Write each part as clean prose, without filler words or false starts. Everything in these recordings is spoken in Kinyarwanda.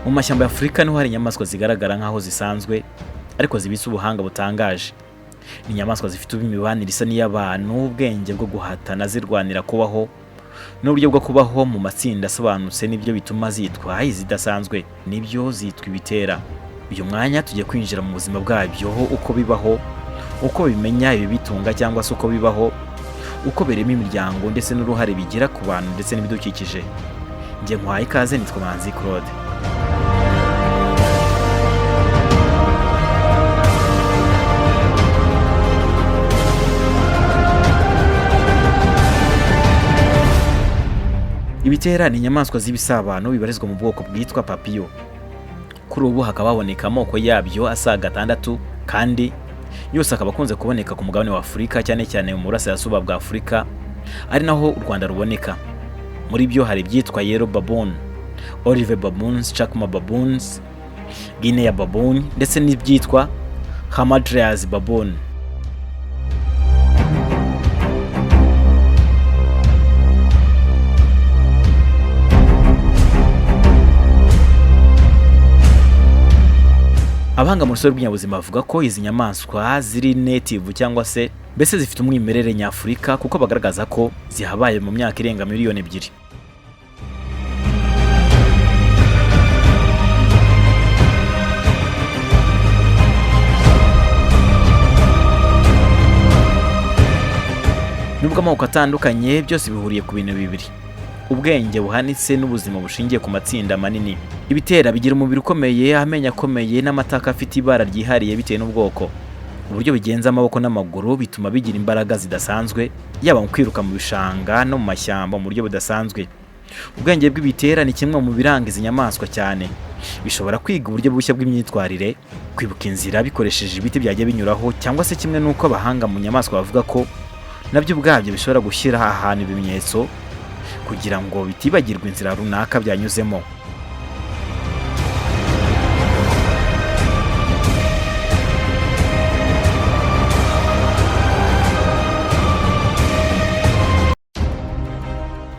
Mu mashyamba ya Afurika niho hari inyamaswa zigaragara nk'aho zisanzwe ariko zibitse ubuhanga butangaje. Ni inyamaswa zifite imibanire isa n'iy'abantu, ubwenge bwo guhatana zirwanira kubaho n'uburyo bwo kubaho mu matsinda asobanutse, nibyo bituma zitwa izidasanzwe, nibyo zitwa ibitera. Uyu mwanya tugiye kwinjira mu buzima bwabyo, uko bibaho, uko bimenya ibibitunga cyangwa se uko bibaho, uko birema imiryango ndetse n'uruhare bigira ku bantu ndetse n'ibidukikije. Njye nkwaye ikaze, nitwa Manzi Claude. Ibitera ni inyamaswa z'ibisabano bibarizwa mu bwoko bwitwa papiyo. Kuri ubu hakaba haboneka amoko yabyo asaga 6 kandi yose akaba akunze kuboneka ku mugabane wa Afurika, cyane cyane mu burasirazuba bwa Afurika, ari naho u Rwanda ruboneka. Muri byo hari ibyitwa yellow baboon, olive baboons, chacma baboons, guinea baboon ndetse n'ibyitwa hamadryas baboon. Abahanga mu rusobe rw'inyabuzima bavuga ko izi nyamaswa ziri native cyangwa se mbese zifite umwimerere nyafurika, kuko bagaragaza ko zihabaye mu myaka irenga miliyoni 2. Nubwo amoko atandukanye, byose bihuriye ku bintu bibiri: ubwenge buhanitse n'ubuzima bushingiye ku matsinda manini. Ibitera bigira umubiri ukomeye, amenyo akomeye n'amataka afite ibara ryihariye bitewe n'ubwoko. Uburyo bigenza amaboko n'amaguru bituma bigira imbaraga zidasanzwe, yaba mu kwiruka mu bishanga no mu mashyamba mu buryo budasanzwe. Ubwenge bw'ibitera ni kimwe mu biranga izi nyamaswa cyane. Bishobora kwiga uburyo bushya bw'imyitwarire, kwibuka inzira bikoresheje ibiti byagiye binyuraho, cyangwa se kimwe n'uko abahanga mu nyamaswa bavuga ko nabyo ubwabyo bishobora gushyira ahantu ibimenyetso kugira ngo bitibagirwe inzira runaka byanyuzemo.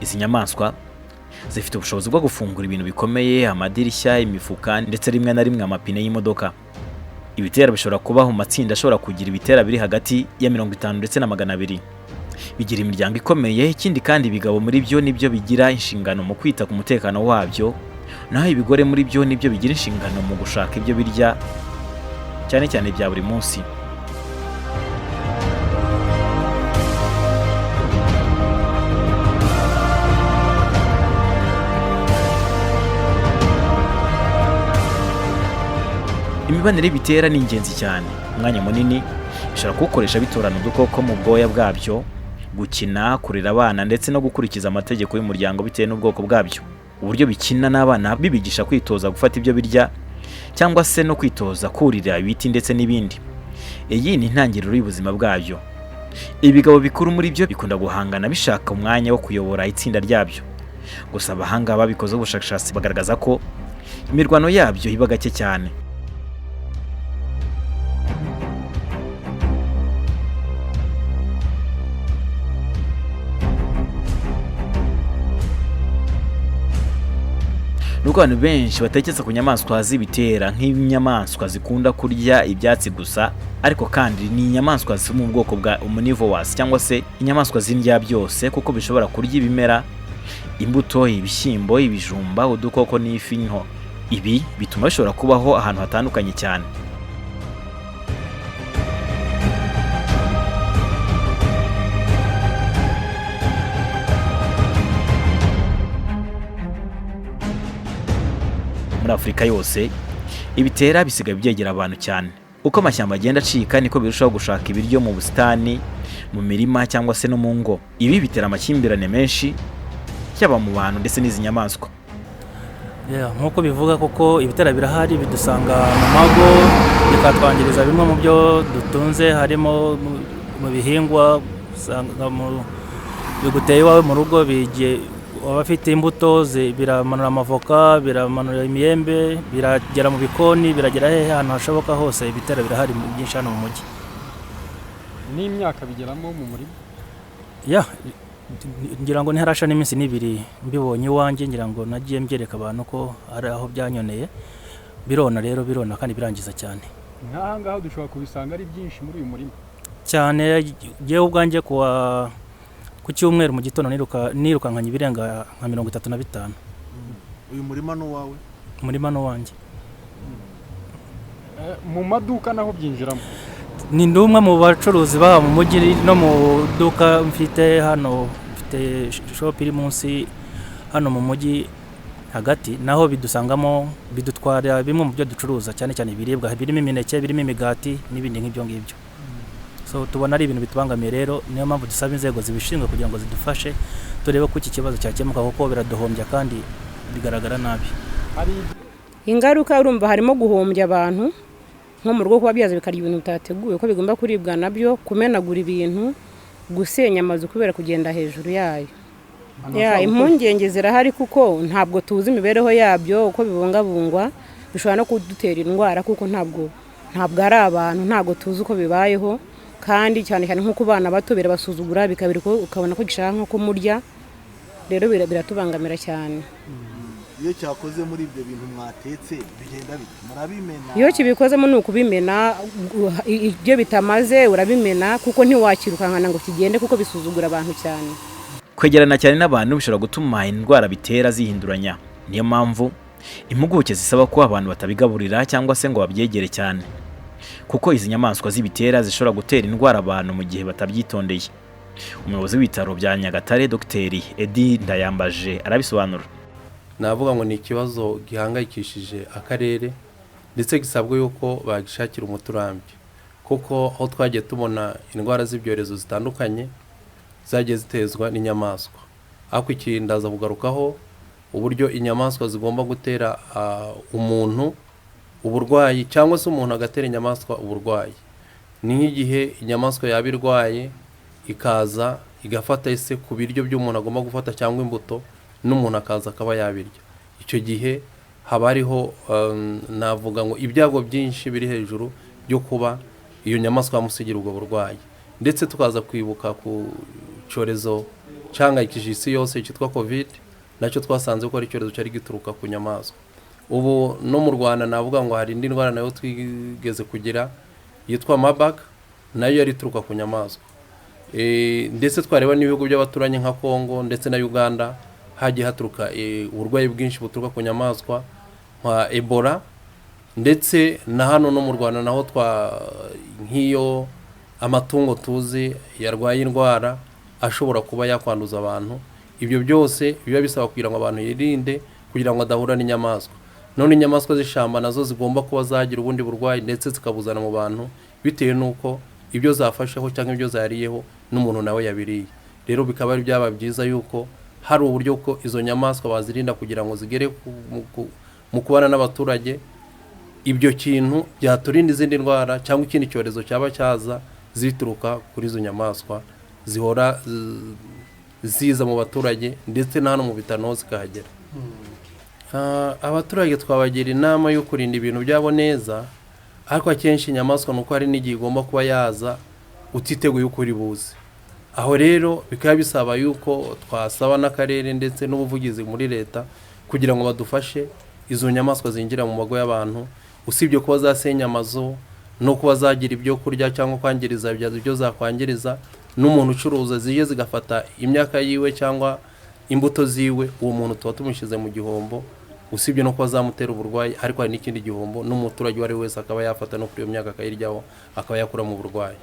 Izi nyamaswa zifite ubushobozi bwo gufungura ibintu bikomeye, amadirishya, imifuka ndetse rimwe na rimwe amapine y'imodoka. Ibitera bishobora kubaho mu matsinda ashobora kugira ibitera biri hagati ya 50 ndetse na 200. Bigira imiryango ikomeye, ikindi kandi ibigabo muri byo nibyo bigira inshingano mu kwita ku mutekano wabyo, naho ibigore muri byo nibyo bigira inshingano mu gushaka ibyo birya, cyane cyane bya buri munsi. Imibanire y'ibitera ni ingenzi cyane. Umwanya munini bishobora kuwukoresha bitorana udukoko mu bwoya bwabyo, gukina, kurera abana ndetse no gukurikiza amategeko y'umuryango bitewe n'ubwoko bwabyo. Uburyo bikina n'abana bibigisha kwitoza gufata ibyo birya, cyangwa se no kwitoza kurira ibiti ndetse n'ibindi. Iyi ni intangiriro y'ubuzima bwabyo. Ibigabo bikuru muri byo bikunda guhangana bishaka umwanya wo kuyobora itsinda ryabyo. Gusa abahanga babikoze ubushakashatsi bagaragaza ko imirwano yabyo iba gake cyane. Nuko abantu benshi batekereza ku nyamaswa z'ibitera nk'inyamaswa zikunda kurya ibyatsi gusa, ariko kandi ni inyamaswa zo mu bwoko bwa omnivores cyangwa se inyamaswa z'indya byose, kuko bishobora kurya ibimera, imbuto, ibishyimbo, ibijumba, udukoko n'ifi nto. Ibi bituma bishobora kubaho ahantu hatandukanye cyane. Muri Afurika yose ibitera bisigaye byegera abantu cyane. Uko amashyamba agenda acika niko birushaho gushaka ibiryo mu busitani, mu mirima cyangwa se no mu ngo. Ibi bitera amakimbirane menshi cyaba mu bantu ndetse n'izi nyamaswa. Nkuko bivuga koko ibitera birahari, bidusanga mu mago, bikatwangiriza bimwe mu byo dutunze, harimo mu bihingwa, usanga mu biguteye iwawe mu rugo bigiye abafite imbuto biramanura amavoka, biramanura imyembe, biragera mu bikoni, biragera hehe ahantu hashoboka hose. Ibitera birahari byinshi hano mu mujyi. N'imyaka bigeramo mu murima? ngira ngo ntiharasha n'iminsi n'ibiri mbibonye iwanjye, ngira ngo nagiye mbyereka abantu ko hari aho byanyoneye, birona rero birona kandi birangiza cyane. nk'aha ngaha dushobora kubisanga ari byinshi muri uyu murima cyane. Yewe ubwanjye ku cyumweru mu gitondo nirukankanye ibirenga nka 35. Uyu murima ni uwawe? Umurima ni uwanjye. mu maduka naho byinjiramo? Ni ndumwe mu bacuruzi baha mu mujyi no mu duka mfite hano, mfite shop iri munsi hano mu mujyi hagati, naho bidusangamo bidutwara bimwe mu byo ducuruza, cyane cyane ibiribwa birimo imineke, birimo imigati n'ibindi nk'ibyo ngibyo. So tubona ari ibintu bitubangamiye, rero niyo mpamvu dusaba inzego zibishinzwe kugira ngo zidufashe turebe ko iki kibazo cyakemuka, kuko biraduhombya kandi bigaragara nabi. Ingaruka urumva harimo guhombya abantu nko mu rugo, kuba byaza bikarya ibintu bitateguye ko bigomba kuribwa nabyo, kumenagura ibintu, gusenya amazu kubera kugenda hejuru yayo. Impungenge zirahari kuko ntabwo tuzi imibereho yabyo uko bibungabungwa, bishobora no kudutera indwara kuko ntabwo ari abantu, ntabwo tuzi uko bibayeho, kandi cyane cyane nko ku bana bato birabasuzugura, bikabiri ko ukabona ko gishaka nko kumurya, rero biratubangamira cyane. Iyo cyakoze muri ibyo bintu mwatetse bigenda bite? Murabimena? Iyo kibikozemo ni ukubimena, ibyo bitamaze urabimena kuko ntiwakirukankana ngo kigende kuko bisuzugura abantu cyane. Kwegerana cyane n'abantu bishobora gutuma indwara bitera zihinduranya. Niyo mpamvu impuguke zisaba ko abantu batabigaburira cyangwa se ngo babyegere cyane, kuko izi nyamaswa zibitera zishobora gutera indwara abantu mu gihe batabyitondeye. Umuyobozi w'ibitaro bya Nyagatare Dr. Edi Ndayambaje arabisobanura. Navuga ngo ni ikibazo gihangayikishije akarere, ndetse gisabwa yuko bagishakira umuturambye, kuko aho twagiye tubona indwara z'ibyorezo zitandukanye zagiye zitezwa n'inyamaswa. Ariko iki ndaza kugarukaho uburyo inyamaswa zigomba gutera umuntu uburwayi, cyangwa se umuntu agatera inyamaswa uburwayi. Ni nk'igihe inyamaswa yaba irwaye ikaza igafata ese ku biryo by'umuntu agomba gufata cyangwa imbuto, n'umuntu akaza akaba yabirya. Icyo gihe haba hariho navuga ngo ibyago byinshi biri hejuru byo kuba iyo nyamaswa yamusigira ubwo burwayi. Ndetse tukaza kwibuka ku cyorezo cyangayikishije isi yose cyitwa COVID, nacyo twasanze ko ari icyorezo cyari gituruka ku nyamaswa. Ubu no mu Rwanda navuga ngo hari indi ndwara nayo twigeze kugira yitwa Marburg, nayo yari ituruka ku nyamaswa. Ndetse twareba n'ibihugu by'abaturanyi nka Kongo ndetse na Uganda, hagiye haturuka uburwayi bwinshi buturuka ku nyamaswa nka Ebola. Ndetse na hano no mu Rwanda naho nk'iyo amatungo tuzi yarwaye indwara ashobora kuba yakwanduza abantu, ibyo byose biba bisaba kugira ngo abantu yirinde kugira ngo adahura n'inyamaswa. None inyamaswa z'ishamba nazo zigomba kuba zagira ubundi burwayi ndetse zikabuzana mu bantu, bitewe n'uko ibyo zafasheho cyangwa ibyo zariyeho n'umuntu nawe yabiriye. Rero bikaba ari byaba byiza yuko hari uburyo ko izo nyamaswa bazirinda kugira ngo zigere mu kubana n'abaturage. Ibyo kintu byaturinda izindi ndwara cyangwa ikindi cyorezo cyaba cyaza zituruka kuri izo nyamaswa zihora ziza mu baturage, ndetse na hano mu bitaro zikahagera. Abaturage twabagira inama yo kurinda ibintu byabo neza, ariko akenshi inyamaswa nuko hari n'igihe igomba kuba yaza utiteguye uko uri buze. Aho rero bikaba bisaba yuko twasaba n'akarere ndetse n'ubuvugizi muri leta kugira ngo badufashe izo nyamaswa zinjira mu mago y'abantu, usibye kuba zasenya amazu no kuba zagira ibyo kurya cyangwa kwangiriza ibyo zakwangiriza, n'umuntu ucuruza zije zigafata imyaka yiwe cyangwa imbuto ziwe, uwo muntu tuba tumushyize mu gihombo, usibye no kuba zamutera uburwayi, ariko hari n'ikindi gihombo n'umuturage uwo ari wese akaba yafata no kuri iyo myaka akayiryaho akaba yakura mu burwayi.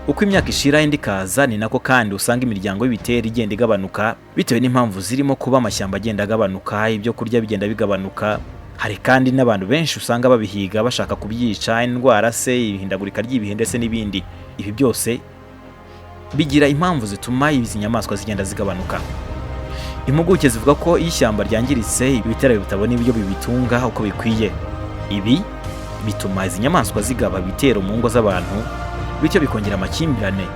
Uko imyaka ishira indi kaza, ni nako kandi usanga imiryango y'ibitera igenda igabanuka bitewe n'impamvu zirimo kuba amashyamba agenda agabanuka, ibyo kurya bigenda bigabanuka. Hari kandi n'abantu benshi usanga babihiga bashaka kubyica, indwara se, ihindagurika ry'ibihe ndetse n'ibindi. Ibi byose bigira impamvu zituma izi nyamaswa zigenda zigabanuka. Impuguke zivuga ko iyo ishyamba ryangiritse, ibitera bitabona ibyo bibitunga uko bikwiye. Ibi bituma izi nyamaswa zigaba ibitero mu ngo z'abantu, bityo bikongera amakimbirane.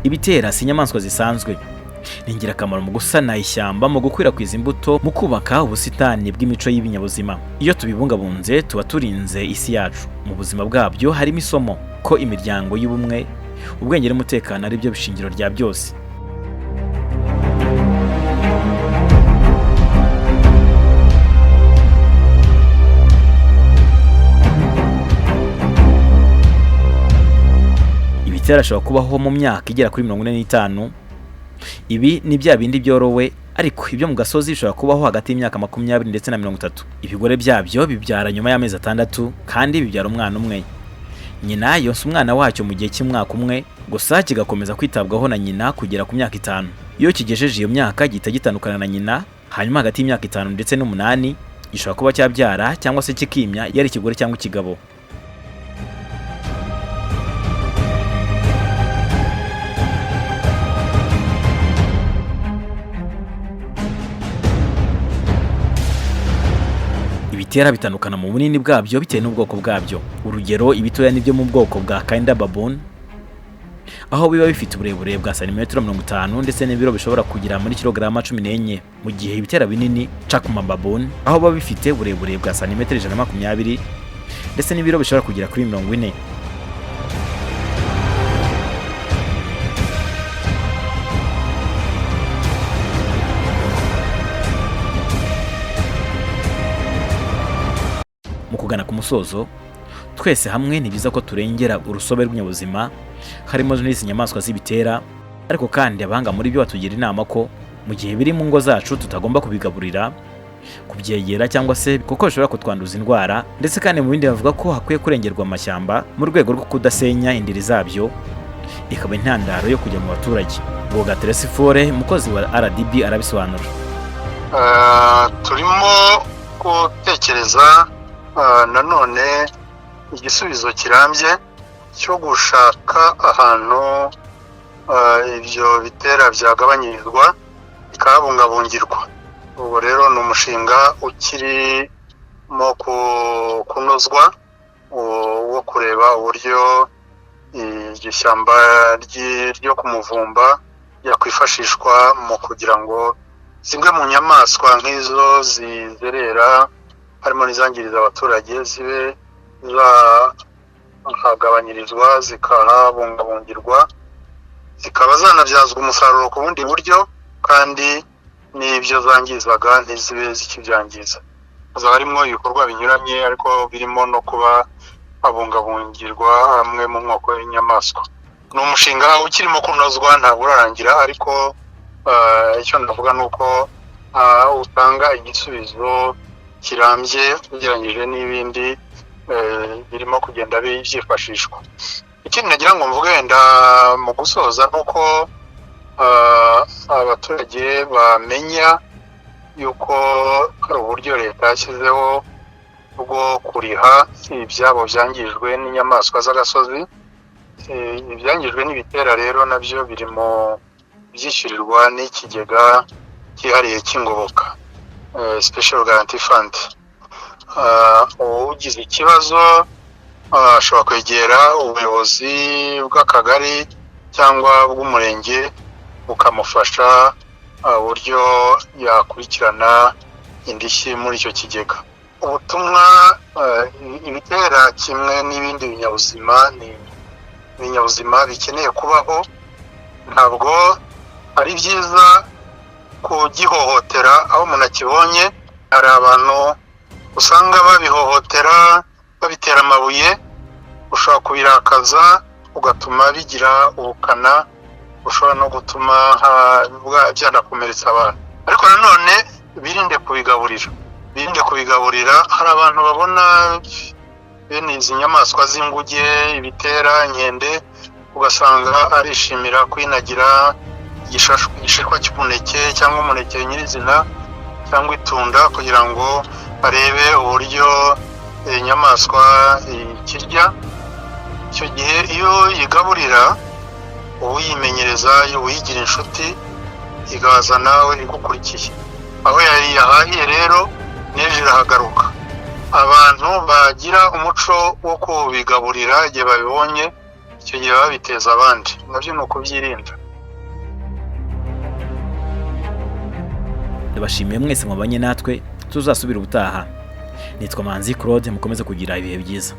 Ibitera si inyamaswa zisanzwe. ni ingirakamaro mu gusana ishyamba, mu gukwirakwiza imbuto, mu kubaka ubusitani bw'imico y'ibinyabuzima. Iyo tubibungabunze tuba turinze isi yacu. Mu buzima bwabyo harimo isomo ko imiryango y'ubumwe, ubwenge n'umutekano ari byo bishingiro rya byose. Ibitera ashobora kubaho mu myaka igera kuri 45. Ibi ni bya bindi byorowe, ariko ibyo mu gasozi bishobora kubaho hagati y'imyaka 20 ndetse na 30. Ibigore byabyo bibyara nyuma y'amezi 6 kandi bibyara umwana umwe. Nyina yonsa umwana wacyo mu gihe cy'umwaka umwe, gusa kigakomeza kwitabwaho na nyina kugera ku myaka 5. Iyo kigejeje iyo myaka gihita gitandukana na nyina, hanyuma hagati y'imyaka 5 ndetse n'8 gishobora kuba cyabyara cyangwa se kikimya yari ikigore cyangwa ikigabo. Ibitera bitandukana mu bunini bwabyo bitewe n'ubwoko bwabyo. Urugero, ibitoya nibyo mu bwoko bwa Kainda baboon, aho biba bifite uburebure bwa santimetero 50 ndetse n'ibiro bishobora kugira muri kilograma 14, mu gihe ibitera binini Chakma baboon aho biba bifite uburebure bwa santimetero 120 ndetse n'ibiro bishobora kugira kuri 40. Mu kugana ku musozo, twese hamwe ni byiza ko turengera urusobe rw'inyabuzima harimo n'izi nyamaswa z'ibitera, ariko kandi abahanga muri byo batugira inama ko mu gihe biri mu ngo zacu tutagomba kubigaburira, kubyegera cyangwa se kuko bishobora kutwanduza indwara, ndetse kandi mu bindi bavuga ko hakwiye kurengerwa amashyamba mu rwego rwo kudasenya indiri zabyo ikaba intandaro yo kujya mu baturage. Ngoga Teresifore, umukozi wa RDB, arabisobanura. Turimo gutekereza nanone igisubizo kirambye cyo gushaka ahantu ibyo bitera byagabanyirizwa bikabungabungirwa. Ubu rero ni umushinga ukirimo kunozwa wo kureba uburyo iryo shyamba ryo ku Muvumba yakwifashishwa mu kugira ngo zimwe mu nyamaswa nk'izo zizerera harimo n'izangiriza abaturage zibe zahagabanyirizwa, zikahabungabungirwa, zikaba zanabyazwa umusaruro ku bundi buryo, kandi n'ibyo zangizaga ntizibe zikibyangiza. Hazaba harimo ibikorwa binyuranye, ariko birimo no kuba habungabungirwa hamwe mu moko y'inyamaswa. Ni umushinga ukirimo kunozwa, ntabwo urarangira, ariko icyo ndavuga ni uko utanga igisubizo kirambye ugereranyije n'ibindi birimo kugenda byifashishwa. Ikindi nagira ngo mvuge wenda mu gusoza nuko abaturage bamenya yuko hari uburyo leta yashyizeho bwo kuriha ibyabo byangijwe n'inyamaswa z'agasozi. Ibyangijwe n'ibitera rero nabyo birimo byishyurirwa n'ikigega cyihariye cy'ingoboka, Special Guarantee Fund. Ugize ikibazo ashobora kwegera ubuyobozi bw'akagari cyangwa bw'umurenge bukamufasha uburyo yakurikirana indishyi muri icyo kigega. Ubutumwa, ibitera kimwe n'ibindi binyabuzima ni ibinyabuzima bikeneye kubaho. Ntabwo ari byiza kugihohotera aho umuntu akibonye. Hari abantu usanga babihohotera, babitera amabuye, ushobora kubirakaza ugatuma bigira ubukana, ushobora no gutuma byanakomeretsa abantu. Ariko nanone birinde kubigaburira. Hari abantu babona bene izi nyamaswa z'inguge, ibitera, inkende, ugasanga arishimira kwinagira igishishwa cy'umuneke cyangwa umuneke nyirizina cyangwa itunda kugira ngo arebe uburyo inyamaswa ikirya. Icyo gihe iyo yigaburira uyimenyereza, uyigira inshuti, igaza nawe igukurikiye. Aho yahahiye rero n'ejo irahagaruka. Abantu bagira umuco wo kubigaburira igihe babibonye, icyo gihe babiteza abandi. Nabyo ni ukubyirinda. ndabashimiye mwese mwabanye natwe, tuzasubira ubutaha. Nitwa Manzi Claude, mukomeze kugira ibihe byiza.